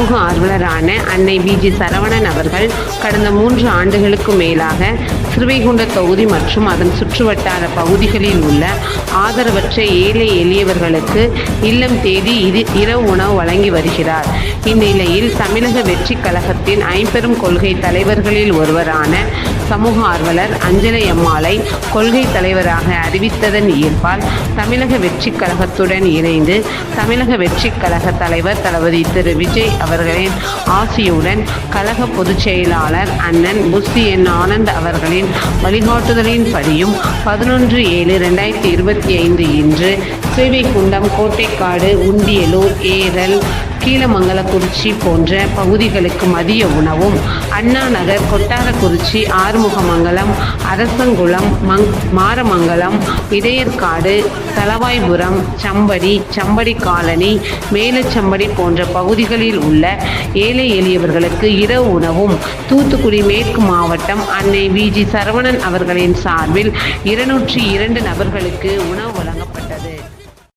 சமூக ஆர்வலரான அன்னை பிஜி சரவணன் அவர்கள் கடந்த 3 ஆண்டுகளுக்கு மேலாக ஸ்ரீவைகுண்ட தொகுதி மற்றும் அதன் சுற்றுவட்டார பகுதிகளில் உள்ள ஆதரவற்ற ஏழை எளியவர்களுக்கு இல்லம் தேடி இரவு உணவு வழங்கி வருகிறார். இந்நிலையில் தமிழக வெற்றி கழகத்தின் ஐம்பெரும் கொள்கை தலைவர்களில் ஒருவரான சமூக ஆர்வலர் அஞ்சலை அம்மாளை கொள்கை தலைவராக அறிவித்ததன் ஈர்ப்பால் தமிழக வெற்றி கழகத்துடன் இணைந்து தமிழக வெற்றி கழக தலைவர் தளபதி திரு விஜய் அவர்களின் ஆசியுடன் கழக பொதுச் செயலாளர் அண்ணன் புஸ்ஸி என் ஆனந்த் அவர்களின் வழிகாட்டுதலின்படியும் 11/7/2025 இன்று ஸ்ரீவைகுண்டம், கோட்டைக்காடு, உண்டியலூர், ஏரல், கீழமங்கலக்குறிச்சி போன்ற பகுதிகளுக்கு மதிய உணவும், அண்ணா நகர், கொட்டாரக்குறிச்சி, ஆறுமுகமங்கலம், அரசங்குளம், மாரமங்கலம், இடையற்காடு, தளவாய்புரம், சம்படி காலனி, மேலச்சம்படி போன்ற பகுதிகளில் உள்ள ஏழை எளியவர்களுக்கு இரவு உணவும், தூத்துக்குடி மேற்கு மாவட்டம் அன்னை பிஜி சரவணன் அவர்களின் சார்பில் 202 நபர்களுக்கு உணவு வழங்கப்பட்டது.